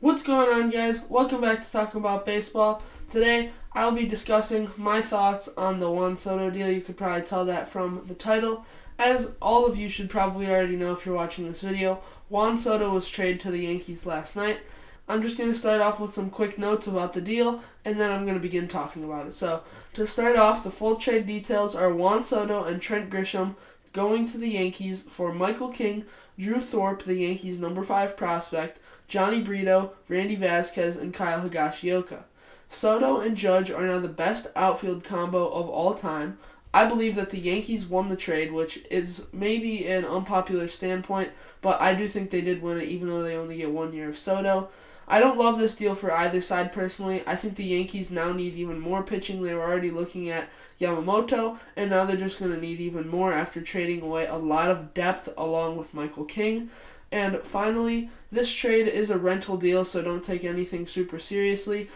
What's going on, guys? Welcome back to Talking About Baseball. Today, I'll be discussing my thoughts on the Juan Soto deal. You could probably tell that from the title. As all of you should probably already know if you're watching this video, Juan Soto was traded to the Yankees last night. I'm just going to start off with some quick notes about the deal, and then I'm going to begin talking about it. So, to start off, the full trade details are Juan Soto and Trent Grisham going to the Yankees for Michael King, Drew Thorpe, the Yankees' number 5 prospect, Johnny Brito, Randy Vasquez, and Kyle Higashioka. Soto and Judge are now the best outfield combo of all time. I believe that the Yankees won the trade, which is maybe an unpopular standpoint, but I do think they did win it even though they only get 1 year of Soto. I don't love this deal for either side personally. I think the Yankees now need even more pitching. They were already looking at Yamamoto, and now they're just going to need even more after trading away a lot of depth along with Michael King. And finally, this trade is a rental deal, so don't take anything super seriously.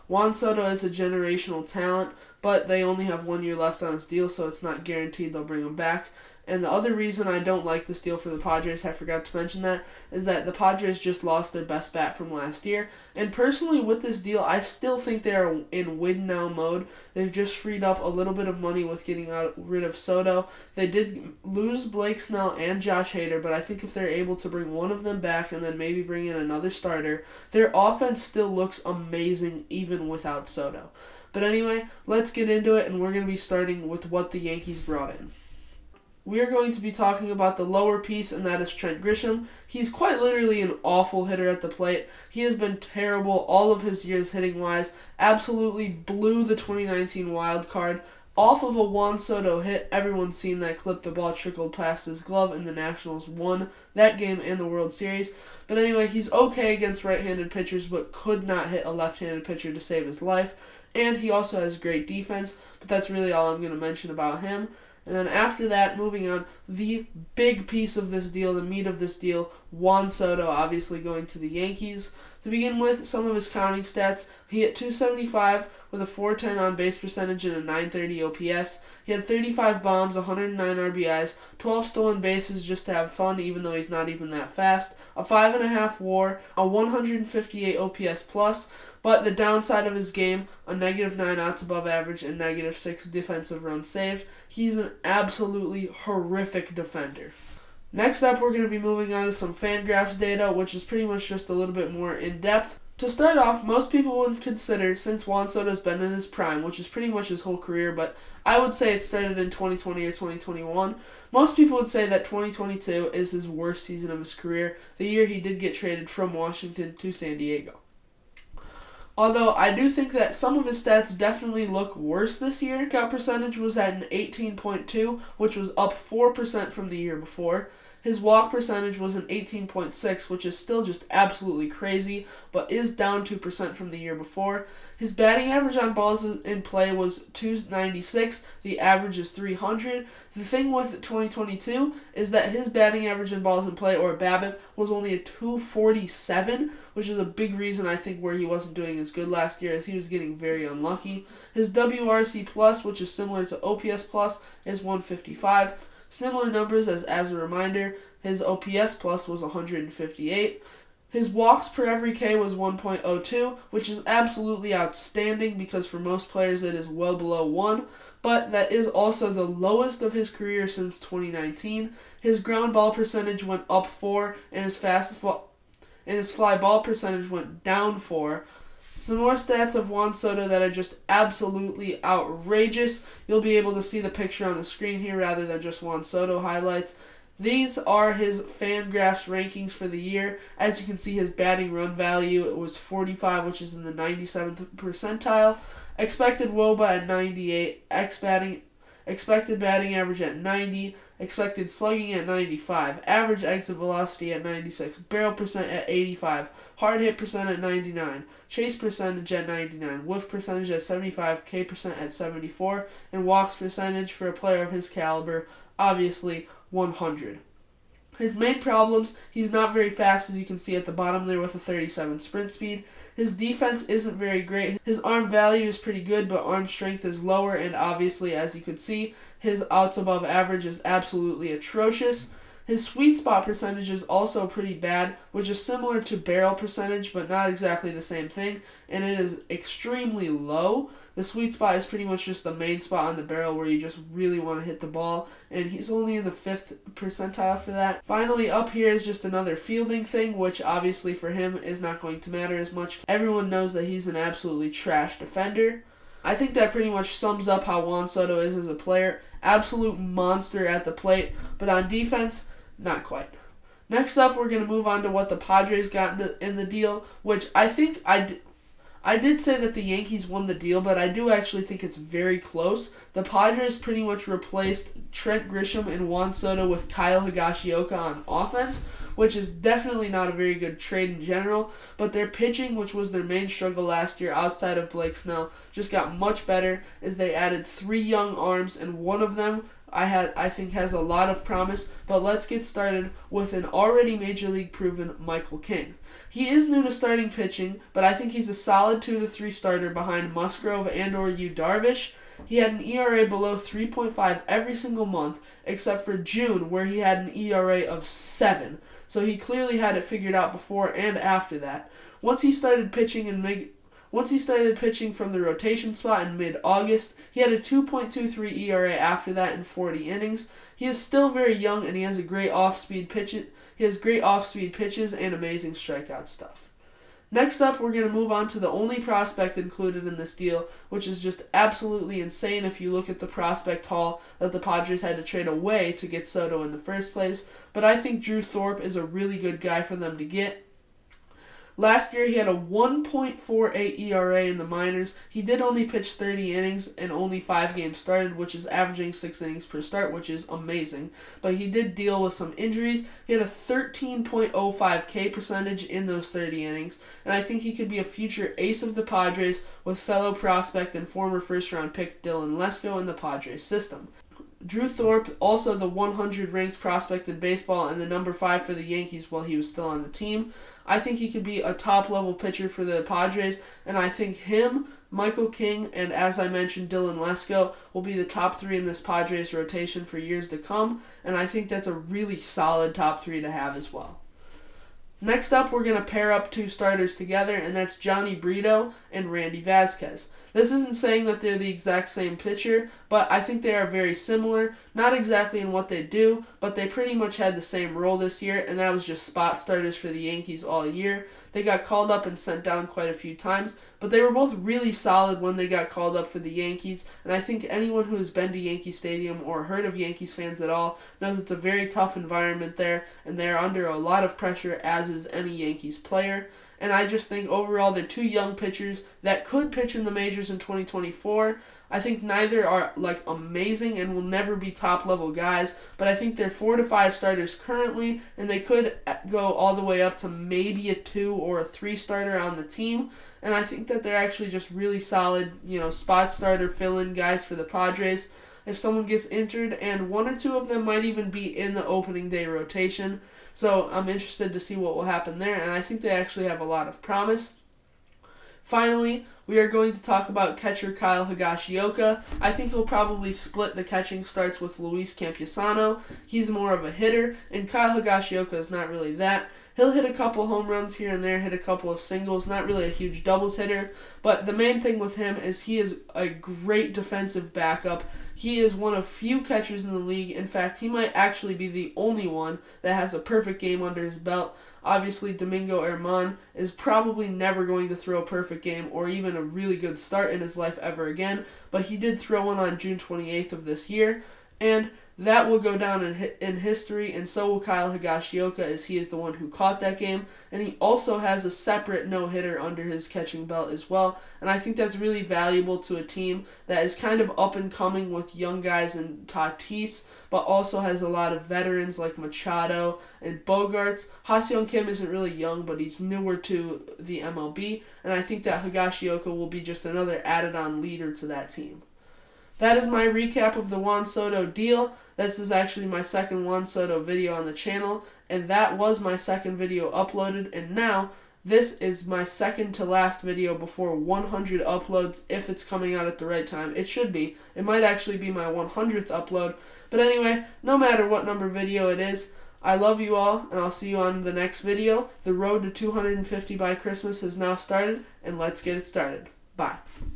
Juan Soto is a generational talent, but they only have 1 year left on his deal, so it's not guaranteed they'll bring him back. And the other reason I don't like this deal for the Padres, I forgot to mention that, is that the Padres just lost their best bat from last year. And personally, with this deal, I still think they are in win-now mode. They've just freed up a little bit of money with getting rid of Soto. They did lose Blake Snell and Josh Hader, but I think if they're able to bring one of them back and then maybe bring in another starter, their offense still looks amazing even without Soto. But anyway, let's get into it, and we're going to be starting with what the Yankees brought in. We are going to be talking about the lower piece, and that is Trent Grisham. He's quite literally an awful hitter at the plate. He has been terrible all of his years hitting-wise. Absolutely blew the 2019 wild card. Off of a Juan Soto hit, everyone's seen that clip. The ball trickled past his glove, and the Nationals won that game and the World Series. But anyway, he's okay against right-handed pitchers, but could not hit a left-handed pitcher to save his life. And he also has great defense, but that's really all I'm going to mention about him. And then after that, moving on, the big piece of this deal, the meat of this deal, Juan Soto obviously going to the Yankees. To begin with, some of his counting stats, he hit .275 with a .410 on-base percentage and a .930 OPS. He had 35 bombs, 109 RBIs, 12 stolen bases just to have fun, even though he's not even that fast, a 5.5 WAR, a 158 OPS plus. But the downside of his game, a -9 outs above average and -6 defensive runs saved. He's an absolutely horrific defender. Next up, we're going to be moving on to some Fangraphs data, which is pretty much just a little bit more in-depth. To start off, most people would consider, since Juan Soto's been in his prime, which is pretty much his whole career, but I would say it started in 2020 or 2021, most people would say that 2022 is his worst season of his career, the year he did get traded from Washington to San Diego. Although I do think that some of his stats definitely look worse this year. Strikeout percentage was at an 18.2, which was up 4% from the year before. His walk percentage was an 18.6, which is still just absolutely crazy, but is down 2% from the year before. His batting average on balls in play was .296. The average is .300. The thing with 2022 is that his batting average in balls in play, or BABIP, was only a .247, which is a big reason I think where he wasn't doing as good last year, as he was getting very unlucky. His WRC+, which is similar to OPS+, is .155. Similar numbers as a reminder, his OPS+ was 158. His walks per every K was 1.02, which is absolutely outstanding because for most players it is well below 1, but that is also the lowest of his career since 2019. His ground ball percentage went up 4, and his fly ball percentage went down 4. Some more stats of Juan Soto that are just absolutely outrageous. You'll be able to see the picture on the screen here rather than just Juan Soto highlights. These are his Fangraphs rankings for the year. As you can see, his batting run value, it was 45, which is in the 97th percentile. Expected WOBA at 98, expected batting average at 90, expected slugging at 95, average exit velocity at 96, barrel percent at 85, hard hit percent at 99, chase percentage at 99, whiff percentage at 75, K percent at 74, and walks percentage for a player of his caliber, obviously 100. His main problems, he's not very fast, as you can see at the bottom there with a 37 sprint speed. His defense isn't very great. His arm value is pretty good, but arm strength is lower, and obviously, as you could see, his outs above average is absolutely atrocious. His sweet spot percentage is also pretty bad, which is similar to barrel percentage, but not exactly the same thing, and it is extremely low. The sweet spot is pretty much just the main spot on the barrel where you just really want to hit the ball, and he's only in the 5th percentile for that. Finally, up here is just another fielding thing, which obviously for him is not going to matter as much. Everyone knows that he's an absolutely trash defender. I think that pretty much sums up how Juan Soto is as a player. Absolute monster at the plate, but on defense, not quite. Next up, we're going to move on to what the Padres got in the deal, which I think I did say that the Yankees won the deal, but I do actually think it's very close. The Padres pretty much replaced Trent Grisham and Juan Soto with Kyle Higashioka on offense, which is definitely not a very good trade in general, but their pitching, which was their main struggle last year outside of Blake Snell, just got much better as they added 3 young arms, and one of them I think has a lot of promise. But let's get started with an already Major League proven Michael King. He is new to starting pitching, but I think he's a solid 2 to 3 starter behind Musgrove and/or Yu Darvish. He had an ERA below 3.5 every single month, except for June, where he had an ERA of 7. So he clearly had it figured out before and after that. Once he started pitching from the rotation spot in mid-August, he had a 2.23 ERA after that in 40 innings. He is still very young, and he has great off-speed pitches and amazing strikeout stuff. Next up, we're going to move on to the only prospect included in this deal, which is just absolutely insane if you look at the prospect haul that the Padres had to trade away to get Soto in the first place. But I think Drew Thorpe is a really good guy for them to get. Last year, he had a 1.48 ERA in the minors. He did only pitch 30 innings and only 5 games started, which is averaging 6 innings per start, which is amazing. But he did deal with some injuries. He had a 13.05 K percentage in those 30 innings, and I think he could be a future ace of the Padres with fellow prospect and former first-round pick Dylan Lesko in the Padres system. Drew Thorpe, also the 100 ranked prospect in baseball and the number 5 for the Yankees while he was still on the team. I think he could be a top-level pitcher for the Padres, and I think him, Michael King, and as I mentioned, Dylan Lesko will be the top 3 in this Padres rotation for years to come, and I think that's a really solid top 3 to have as well. Next up, we're going to pair up 2 starters together, and that's Johnny Brito and Randy Vasquez. This isn't saying that they're the exact same pitcher, but I think they are very similar. Not exactly in what they do, but they pretty much had the same role this year, and that was just spot starters for the Yankees all year. They got called up and sent down quite a few times, but they were both really solid when they got called up for the Yankees, and I think anyone who has been to Yankee Stadium or heard of Yankees fans at all knows it's a very tough environment there, and they are under a lot of pressure, as is any Yankees player. And I just think overall they're 2 young pitchers that could pitch in the majors in 2024. I think neither are amazing and will never be top level guys, but I think they're 4 to 5 starters currently, and they could go all the way up to maybe a 2 or a 3 starter on the team. And I think that they're actually just really solid, spot starter fill-in guys for the Padres if someone gets injured, and 1 or 2 of them might even be in the opening day rotation. So I'm interested to see what will happen there, and I think they actually have a lot of promise. Finally, we are going to talk about catcher Kyle Higashioka. I think he'll probably split the catching starts with Luis Campusano. He's more of a hitter, and Kyle Higashioka is not really that. He'll hit a couple home runs here and there, hit a couple of singles, not really a huge doubles hitter, but the main thing with him is he is a great defensive backup. He is one of few catchers in the league. In fact, he might actually be the only one that has a perfect game under his belt. Obviously, Domingo Germán is probably never going to throw a perfect game or even a really good start in his life ever again, but he did throw one on June 28th of this year, and that will go down in history, and so will Kyle Higashioka, as he is the one who caught that game, and he also has a separate no-hitter under his catching belt as well, and I think that's really valuable to a team that is kind of up-and-coming with young guys in Tatis, but also has a lot of veterans like Machado and Bogarts. Ha-Seong Kim isn't really young, but he's newer to the MLB, and I think that Higashioka will be just another added-on leader to that team. That is my recap of the Juan Soto deal. This is actually my second Juan Soto video on the channel, and that was my second video uploaded, and now this is my second to last video before 100 uploads, if it's coming out at the right time. It should be. It might actually be my 100th upload, but anyway, no matter what number video it is, I love you all, and I'll see you on the next video. The road to 250 by Christmas has now started, and let's get it started. Bye.